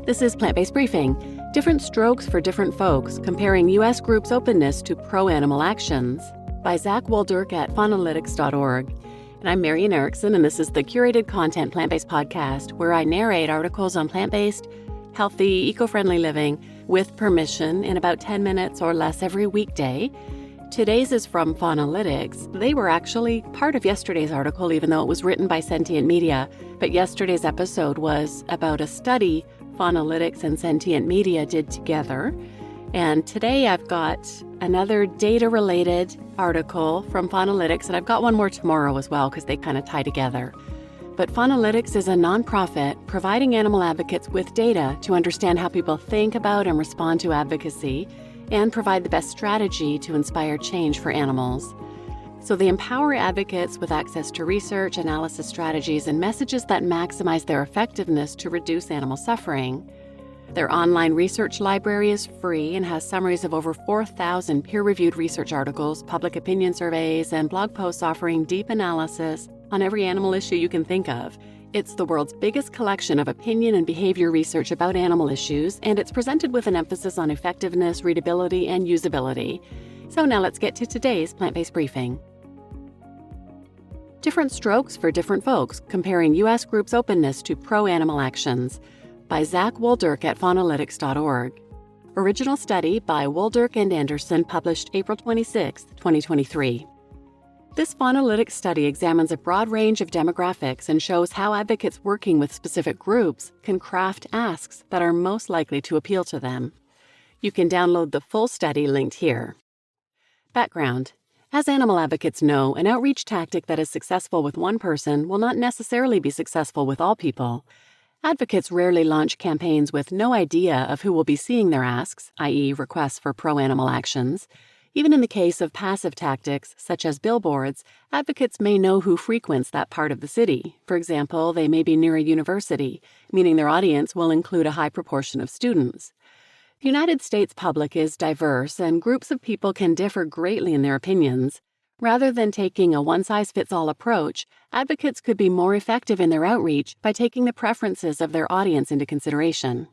This is Plant-Based Briefing, different strokes for different folks, comparing U.S. groups' openness to pro-animal actions, by Zach Wulderk at faunalytics.org. And I'm Marian Erickson, and this is the curated content plant-based podcast where I narrate articles on plant-based, healthy, eco-friendly living with permission in about 10 minutes or less every weekday. Today's is from Faunalytics. They were actually part of yesterday's article, even though it was written by Sentient Media. But yesterday's episode was about a study Faunalytics and Sentient Media did together. And today I've got another data-related article from Faunalytics, and I've got one more tomorrow as well because they kind of tie together. But Faunalytics is a nonprofit providing animal advocates with data to understand how people think about and respond to advocacy and provide the best strategy to inspire change for animals. So they empower advocates with access to research, analysis strategies, and messages that maximize their effectiveness to reduce animal suffering. Their online research library is free and has summaries of over 4,000 peer-reviewed research articles, public opinion surveys, and blog posts offering deep analysis on every animal issue you can think of. It's the world's biggest collection of opinion and behavior research about animal issues, and it's presented with an emphasis on effectiveness, readability, and usability. So now let's get to today's plant-based briefing. Different strokes for different folks, comparing U.S. groups' openness to pro-animal actions, by Zach Wulderk at faunalytics.org. Original study by Wulderk and Anderson, published April 26, 2023. This Faunalytics study examines a broad range of demographics and shows how advocates working with specific groups can craft asks that are most likely to appeal to them. You can download the full study linked here. Background. As animal advocates know, an outreach tactic that is successful with one person will not necessarily be successful with all people. Advocates rarely launch campaigns with no idea of who will be seeing their asks, i.e. requests for pro-animal actions. Even in the case of passive tactics, such as billboards, advocates may know who frequents that part of the city. For example, they may be near a university, meaning their audience will include a high proportion of students. The United States public is diverse, and groups of people can differ greatly in their opinions. Rather than taking a one-size-fits-all approach, advocates could be more effective in their outreach by taking the preferences of their audience into consideration.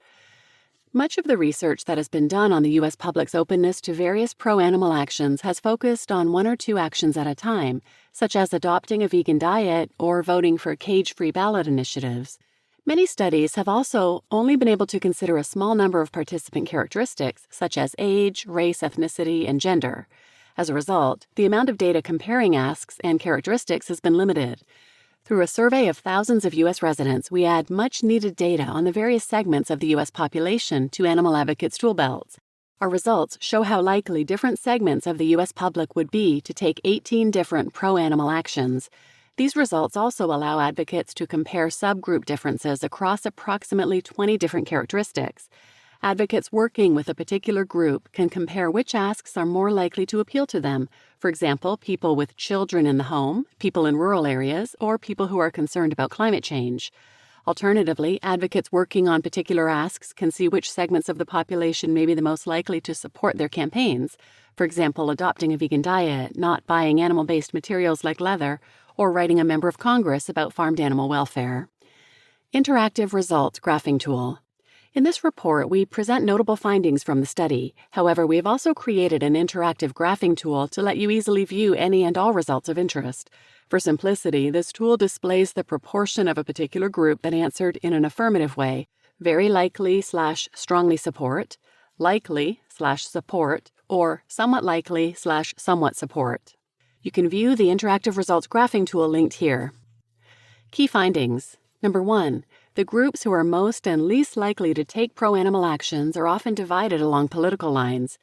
Much of the research that has been done on the U.S. public's openness to various pro-animal actions has focused on one or two actions at a time, such as adopting a vegan diet or voting for cage-free ballot initiatives. Many studies have also only been able to consider a small number of participant characteristics, such as age, race, ethnicity, and gender. As a result, the amount of data comparing asks and characteristics has been limited. Through a survey of thousands of U.S. residents, we add much-needed data on the various segments of the U.S. population to animal advocates' tool belts. Our results show how likely different segments of the U.S. public would be to take 18 different pro-animal actions. These results also allow advocates to compare subgroup differences across approximately 20 different characteristics. Advocates working with a particular group can compare which asks are more likely to appeal to them. For example, people with children in the home, people in rural areas, or people who are concerned about climate change. Alternatively, advocates working on particular asks can see which segments of the population may be the most likely to support their campaigns. For example, adopting a vegan diet, not buying animal-based materials like leather, or writing a member of Congress about farmed animal welfare. Interactive Results Graphing Tool. In this report, we present notable findings from the study. However, we have also created an interactive graphing tool to let you easily view any and all results of interest. For simplicity, this tool displays the proportion of a particular group that answered in an affirmative way, very likely/strongly support, likely/support, or somewhat likely/somewhat support. You can view the interactive results graphing tool linked here. Key findings. Number 1. The groups who are most and least likely to take pro-animal actions are often divided along political lines.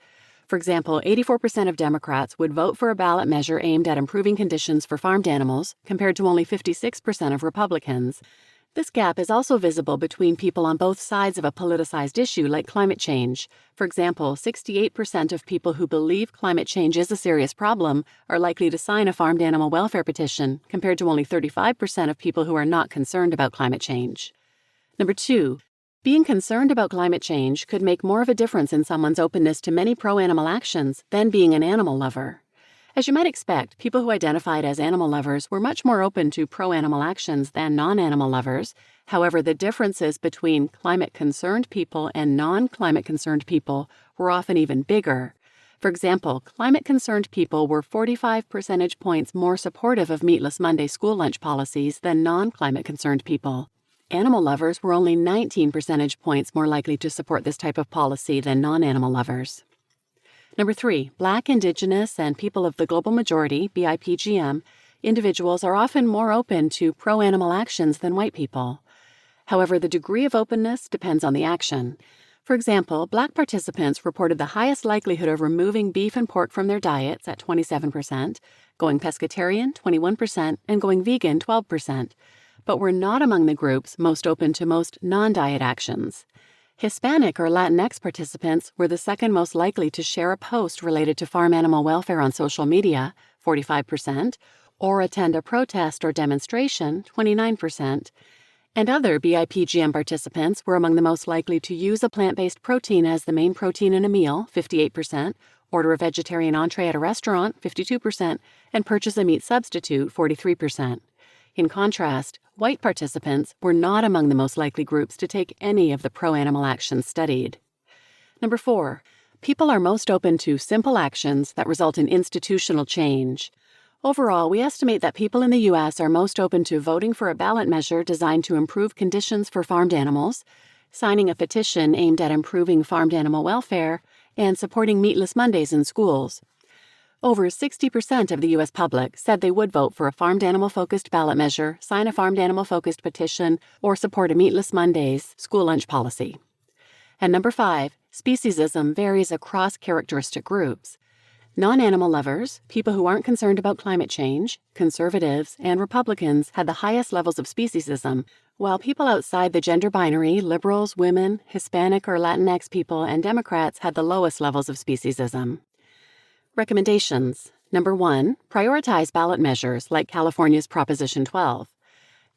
For example, 84% of Democrats would vote for a ballot measure aimed at improving conditions for farmed animals, compared to only 56% of Republicans. This gap is also visible between people on both sides of a politicized issue like climate change. For example, 68% of people who believe climate change is a serious problem are likely to sign a farmed animal welfare petition, compared to only 35% of people who are not concerned about climate change. Number 2. Being concerned about climate change could make more of a difference in someone's openness to many pro-animal actions than being an animal lover. As you might expect, people who identified as animal lovers were much more open to pro-animal actions than non-animal lovers. However, the differences between climate-concerned people and non-climate-concerned people were often even bigger. For example, climate-concerned people were 45 percentage points more supportive of Meatless Monday school lunch policies than non-climate-concerned people. Animal lovers were only 19 percentage points more likely to support this type of policy than non-animal lovers. Number 3, Black, Indigenous, and people of the global majority, BIPGM, individuals are often more open to pro-animal actions than white people. However, the degree of openness depends on the action. For example, Black participants reported the highest likelihood of removing beef and pork from their diets at 27%, going pescatarian 21%, and going vegan 12%, but were not among the groups most open to most non-diet actions. Hispanic or Latinx participants were the second most likely to share a post related to farm animal welfare on social media, 45%, or attend a protest or demonstration, 29%. And other BIPGM participants were among the most likely to use a plant-based protein as the main protein in a meal, 58%, order a vegetarian entree at a restaurant, 52%, and purchase a meat substitute, 43%. In contrast, white participants were not among the most likely groups to take any of the pro-animal actions studied. Number 4, people are most open to simple actions that result in institutional change. Overall, we estimate that people in the U.S. are most open to voting for a ballot measure designed to improve conditions for farmed animals, signing a petition aimed at improving farmed animal welfare, and supporting Meatless Mondays in schools. Over 60% of the U.S. public said they would vote for a farmed animal-focused ballot measure, sign a farmed animal-focused petition, or support a Meatless Mondays school lunch policy. And number 5, speciesism varies across characteristic groups. Non-animal lovers, people who aren't concerned about climate change, conservatives, and Republicans had the highest levels of speciesism, while people outside the gender binary, liberals, women, Hispanic or Latinx people, and Democrats had the lowest levels of speciesism. Recommendations. Number 1, prioritize ballot measures like California's Proposition 12.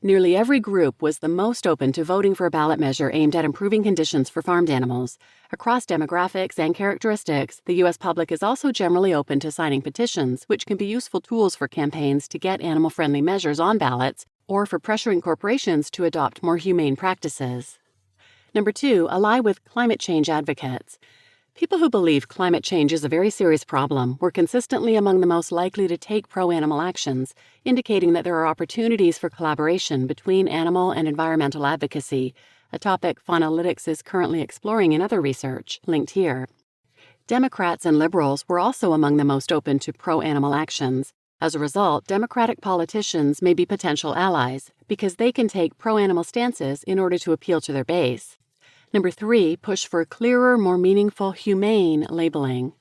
Nearly every group was the most open to voting for a ballot measure aimed at improving conditions for farmed animals. Across demographics and characteristics, the U.S. public is also generally open to signing petitions, which can be useful tools for campaigns to get animal-friendly measures on ballots or for pressuring corporations to adopt more humane practices. Number 2, ally with climate change advocates. People who believe climate change is a very serious problem were consistently among the most likely to take pro-animal actions, indicating that there are opportunities for collaboration between animal and environmental advocacy, a topic Faunalytics is currently exploring in other research, linked here. Democrats and liberals were also among the most open to pro-animal actions. As a result, Democratic politicians may be potential allies because they can take pro-animal stances in order to appeal to their base. Number 3, push for clearer, more meaningful, humane labeling.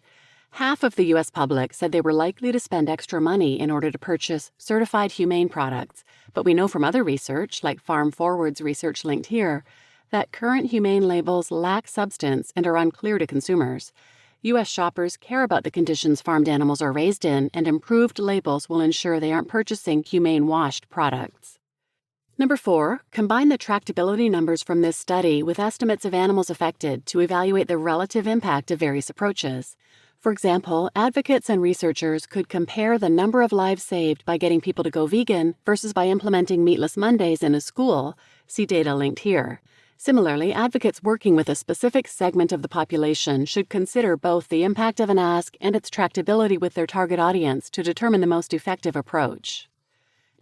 Half of the U.S. public said they were likely to spend extra money in order to purchase certified humane products, but we know from other research, like Farm Forward's research linked here, that current humane labels lack substance and are unclear to consumers. U.S. shoppers care about the conditions farmed animals are raised in, and improved labels will ensure they aren't purchasing humane-washed products. Number 4, combine the tractability numbers from this study with estimates of animals affected to evaluate the relative impact of various approaches. For example, advocates and researchers could compare the number of lives saved by getting people to go vegan versus by implementing Meatless Mondays in a school. See data linked here. Similarly, advocates working with a specific segment of the population should consider both the impact of an ask and its tractability with their target audience to determine the most effective approach.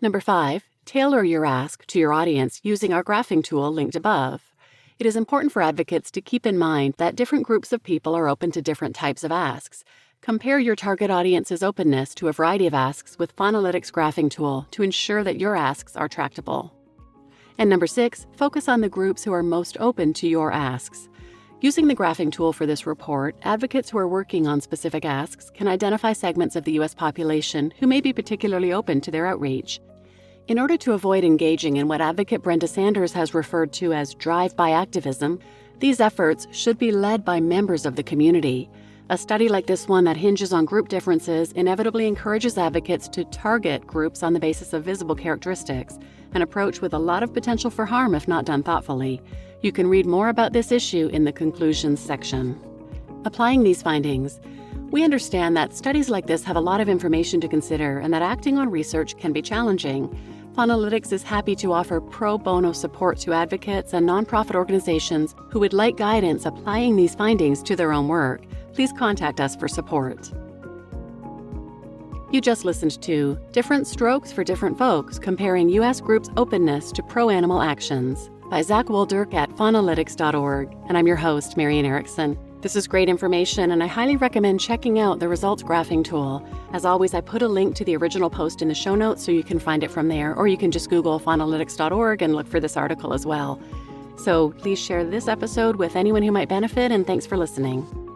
Number 5, tailor your ask to your audience using our graphing tool linked above. It is important for advocates to keep in mind that different groups of people are open to different types of asks. Compare your target audience's openness to a variety of asks with Faunalytics graphing tool to ensure that your asks are tractable. And number 6, focus on the groups who are most open to your asks. Using the graphing tool for this report, advocates who are working on specific asks can identify segments of the U.S. population who may be particularly open to their outreach. In order to avoid engaging in what advocate Brenda Sanders has referred to as drive-by activism, these efforts should be led by members of the community. A study like this one that hinges on group differences inevitably encourages advocates to target groups on the basis of visible characteristics, an approach with a lot of potential for harm if not done thoughtfully. You can read more about this issue in the conclusions section. Applying these findings, we understand that studies like this have a lot of information to consider and that acting on research can be challenging. Faunalytics is happy to offer pro bono support to advocates and nonprofit organizations who would like guidance applying these findings to their own work. Please contact us for support. You just listened to Different Strokes for Different Folks, Comparing U.S. Groups' Openness to Pro-Animal Actions by Zach Wulderk at faunalytics.org, and I'm your host, Marian Erickson. This is great information, and I highly recommend checking out the results graphing tool. As always, I put a link to the original post in the show notes so you can find it from there, or you can just Google faunalytics.org and look for this article as well. So please share this episode with anyone who might benefit, and thanks for listening.